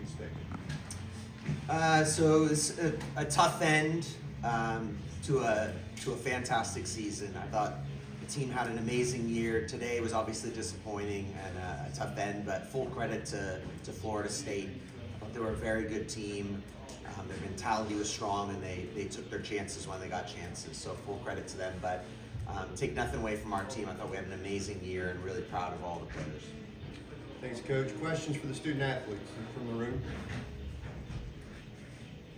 expected? So it's a tough end to a fantastic season. I thought the team had an amazing year. Today was obviously disappointing and a tough end, but full credit to Florida State. I thought they were a very good team. Their mentality was strong, and they took their chances when they got chances. So full credit to them. But take nothing away from our team. I thought we had an amazing year, and really proud of all the players. Thanks, Coach. Questions for the student athletes from the room?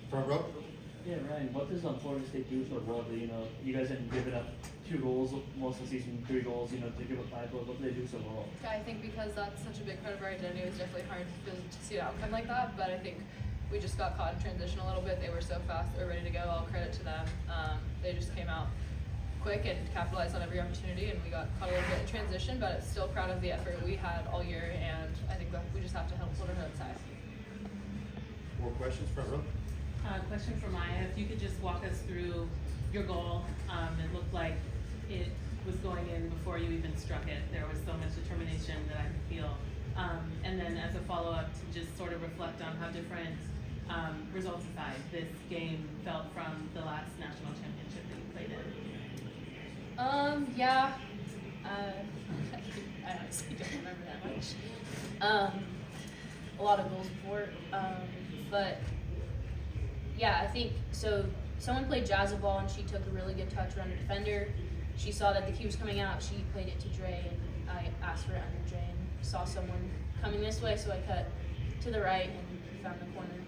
Front row? Yeah, Ryan, what does Florida State do so well that, you guys hadn't given up 2 goals most of the season, 3 goals, to give up 5 goals? What do they do so well? I think because that's such a big part of our identity, it was definitely hard to see an outcome like that, but I think we just got caught in transition a little bit. They were so fast, they were ready to go. All credit to them. They just came out quick and capitalized on every opportunity, and we got caught a little bit in transition, but still proud of the effort we had all year, and I think that we just have to hold our heads high. More questions, front row? Question for Maya. If you could just walk us through your goal. It looked like it was going in before you even struck it. There was so much determination that I could feel. And then as a follow-up, to just sort of reflect on how different, results aside, this game felt from the last national championship that you played in. Yeah. I honestly don't remember that much. A lot of goals before, but yeah, I think so. Someone played jazzy ball, and she took a really good touch around the defender. She saw that the cue was coming out. She played it to Dre, and I asked for it under Dre, and saw someone coming this way, so I cut to the right and found the corner.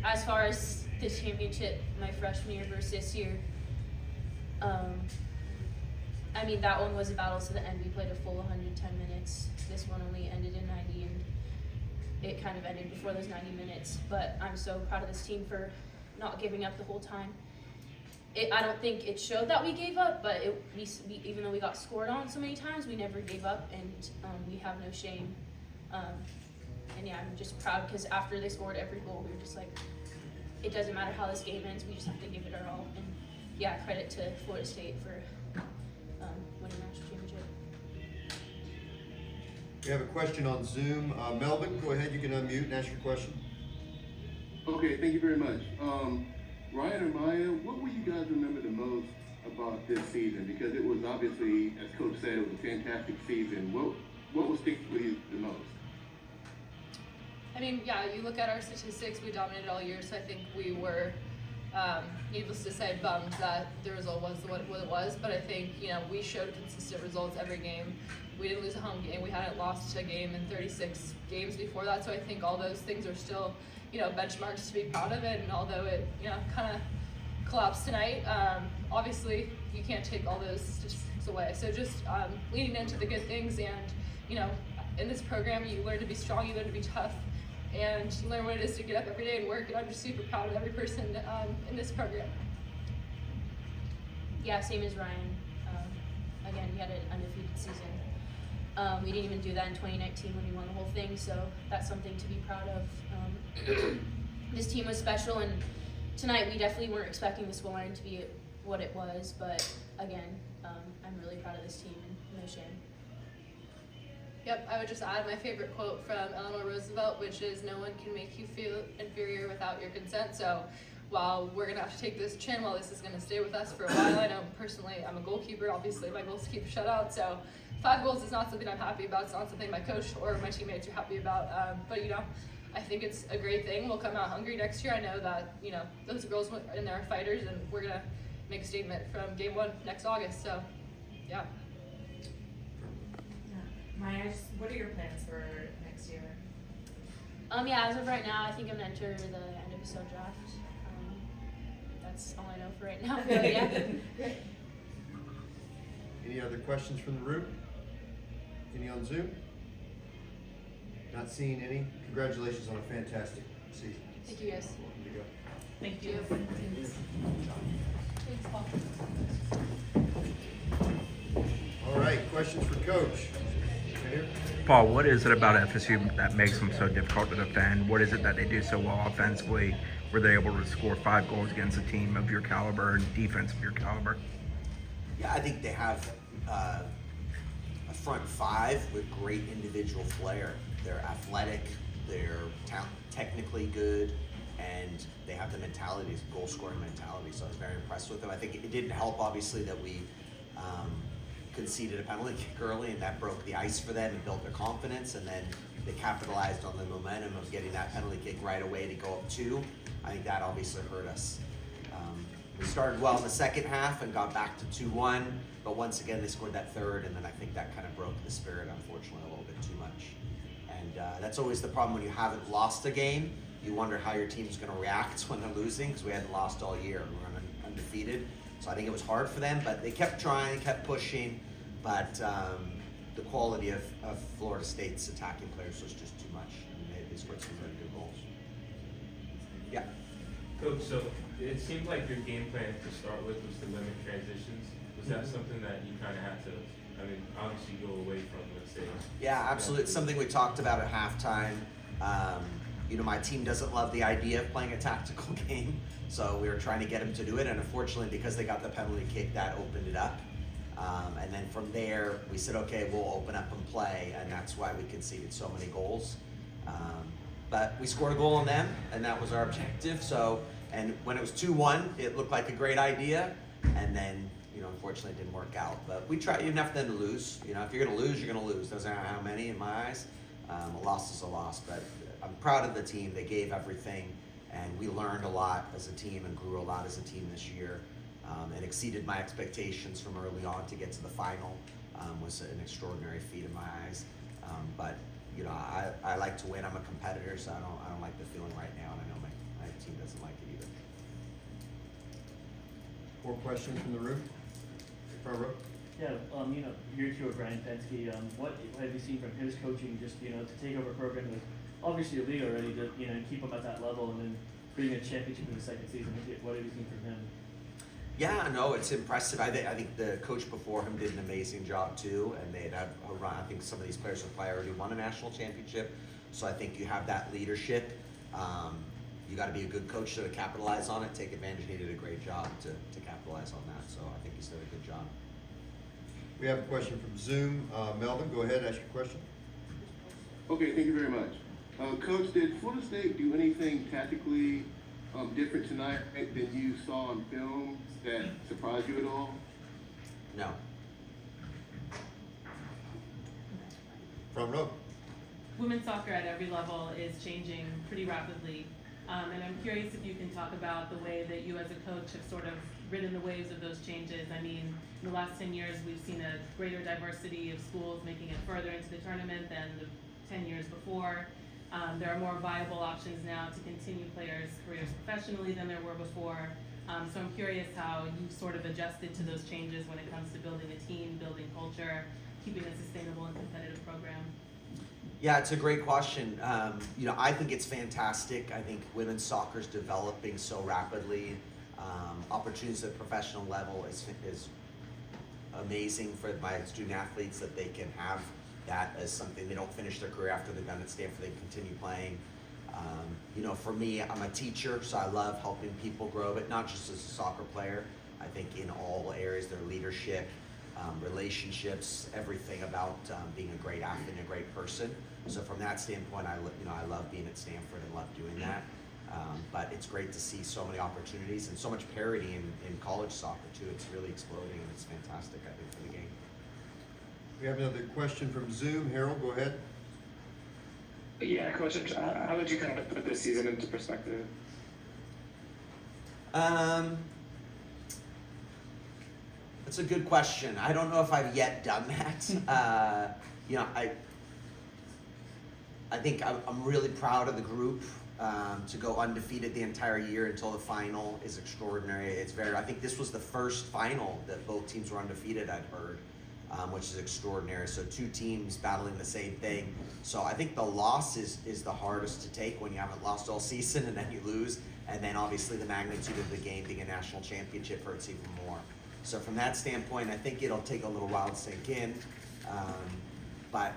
As far as the championship, my freshman year versus this year, I mean, that one was a battle to the end. We played a full 110 minutes. This one only ended in 90, and it kind of ended before those 90 minutes. But I'm so proud of this team for not giving up the whole time. I don't think it showed that we gave up, but we even though we got scored on so many times, we never gave up, and we have no shame. And yeah, I'm just proud because after they scored every goal, we were just like, it doesn't matter how this game ends, we just have to give it our all. And yeah, credit to Florida State for winning the national championship. We have a question on Zoom. Melvin, go ahead. You can unmute and ask your question. Okay, thank you very much. Ryan and Maya, what will you guys remember the most about this season? Because it was obviously, as Coach said, it was a fantastic season. What will stick with you the most? I mean, yeah, you look at our statistics, we dominated all year, so I think we were, needless to say, bummed that the result was what it was, but I think, we showed consistent results every game. We didn't lose a home game. We hadn't lost a game in 36 games before that, so I think all those things are still, benchmarks to be proud of it, and although it, kind of collapsed tonight, obviously you can't take all those statistics away. So just leaning into the good things, and, in this program you learn to be strong, you learn to be tough, and you learn what it is to get up every day and work, and I'm just super proud of every person in this program. Yeah, same as Ryan. Again, we had an undefeated season. We didn't even do that in 2019 when we won the whole thing, so that's something to be proud of. This team was special, and tonight we definitely weren't expecting the scoreline to be what it was, but again, I'm really proud of this team, and no shame. Yep, I would just add my favorite quote from Eleanor Roosevelt, which is, "No one can make you feel inferior without your consent." So while we're going to have to take this chin, while this is going to stay with us for a while, I know personally I'm a goalkeeper, obviously my goals keep shutout, so 5 goals is not something I'm happy about. It's not something my coach or my teammates are happy about, but I think it's a great thing. We'll come out hungry next year. I know that, those girls in there are fighters, and we're going to make a statement from game 1 next August, so yeah. Maya, what are your plans for next year? Yeah, as of right now, I think I'm gonna enter the NWSL draft. That's all I know for right now. But yeah. Any other questions from the room? Any on Zoom? Not seeing any. Congratulations on a fantastic season. Thank you, guys. Welcome to go. Thank you. Thanks, Paul. All right, questions for Coach. Right here. Paul, what is it about FSU that makes them so difficult to defend? What is it that they do so well offensively, where they're able to score 5 goals against a team of your caliber and defense of your caliber? Yeah, I think they have a front 5 with great individual flair. They're athletic, they're technically good, and they have the mentality, goal scoring mentality. So I was very impressed with them. I think it didn't help, obviously, that we conceded a penalty kick early, and that broke the ice for them and built their confidence. And then they capitalized on the momentum of getting that penalty kick right away to go up 2. I think that obviously hurt us. We started well in the second half and got back to 2-1, but once again they scored that third, and then I think that kind of broke the spirit, unfortunately, a little bit too much. And that's always the problem when you haven't lost a game. You wonder how your team's going to react when they're losing, because we hadn't lost all year. We were undefeated, so I think it was hard for them, but they kept trying, kept pushing, but the quality of Florida State's attacking players was just too much, and they scored some really good goals. Yeah. Coach, so it seemed like your game plan to start with was to limit transitions. Was that something that you kind of had to, obviously go away from, let's say? Yeah, absolutely. It's something we talked about at halftime. My team doesn't love the idea of playing a tactical game, so we were trying to get them to do it, and unfortunately, because they got the penalty kick, that opened it up. And then from there, we said, okay, we'll open up and play, and that's why we conceded so many goals. But we scored a goal on them, and that was our objective. So, and when it was 2-1, it looked like a great idea, and then, unfortunately, it didn't work out. But we tried enough then to lose. If you're going to lose, you're going to lose. Doesn't matter how many, in my eyes. A loss is a loss, but I'm proud of the team. They gave everything, and we learned a lot as a team and grew a lot as a team this year, and exceeded my expectations from early on to get to the final. Was an extraordinary feat in my eyes. But I like to win. I'm a competitor, so I don't like the feeling right now, and I know my team doesn't like it either. More questions from the room? Front row? Yeah, year 2 of Ryan Campbell, what have you seen from his coaching, just, to take over a program with obviously a league already, to, keep him at that level and then bring a championship in the second season? What have you seen from him? Yeah, no, it's impressive. I think the coach before him did an amazing job too, and they'd have a run. I think some of these players have probably already won a national championship, so I think you have that leadership. You got to be a good coach to capitalize on it, take advantage. He did a great job to capitalize on that, so I think he's done a good job. We have a question from Zoom. Melvin, go ahead, ask your question. Okay, thank you very much. Coach, did Florida State do anything tactically different tonight than you saw on film that surprised you at all? No. Front row. Women's soccer at every level is changing pretty rapidly. And I'm curious if you can talk about the way that you as a coach have sort of ridden the waves of those changes. In the last 10 years, we've seen a greater diversity of schools making it further into the tournament than the 10 years before. There are more viable options now to continue players' careers professionally than there were before. So I'm curious how you've sort of adjusted to those changes when it comes to building a team, building culture, keeping a sustainable and competitive program. Yeah, it's a great question. I think it's fantastic. I think women's soccer is developing so rapidly. Opportunities at professional level is amazing for my student athletes, that they can have that as something. They don't finish their career after they're done at Stanford, they continue playing. For me, I'm a teacher, so I love helping people grow, but not just as a soccer player. I think in all areas, their leadership, relationships, everything about being a great athlete and a great person. So from that standpoint, I love being at Stanford and love doing that. But it's great to see so many opportunities and so much parity in college soccer too. It's really exploding, and it's fantastic, I think, for the game. We have another question from Zoom. Harold, go ahead. Yeah, Coach, how would you kind of put this season into perspective? That's a good question. I don't know if I've yet done that. I think I'm really proud of the group. To go undefeated the entire year until the final is extraordinary. I think this was the first final that both teams were undefeated, I'd heard, which is extraordinary. So 2 teams battling the same thing. So I think the loss is the hardest to take when you haven't lost all season and then you lose. And then obviously the magnitude of the game being a national championship hurts even more. So from that standpoint, I think it'll take a little while to sink in. But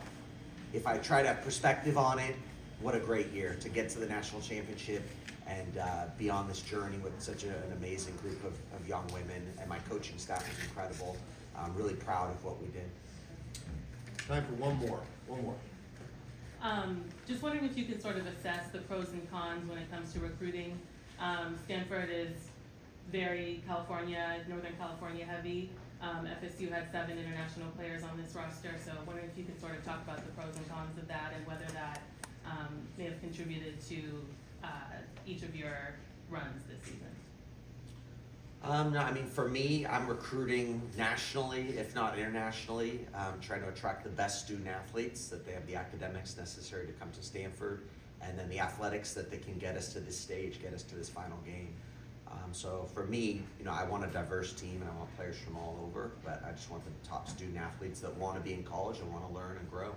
if I try to have perspective on it, what a great year to get to the national championship and be on this journey with such an amazing group of young women. And my coaching staff is incredible. I'm really proud of what we did. Time for one more. Just wondering if you can sort of assess the pros and cons when it comes to recruiting. Stanford is very Northern California heavy. FSU had 7 international players on this roster, so wondering if you could sort of talk about the pros and cons of that and whether that may have contributed to each of your runs this season. No, I mean, for me, I'm recruiting nationally, if not internationally, trying to attract the best student athletes, that they have the academics necessary to come to Stanford, and then the athletics that they can get us to this stage, get us to this final game. So for me, I want a diverse team and I want players from all over, but I just want the top student athletes that want to be in college and want to learn and grow.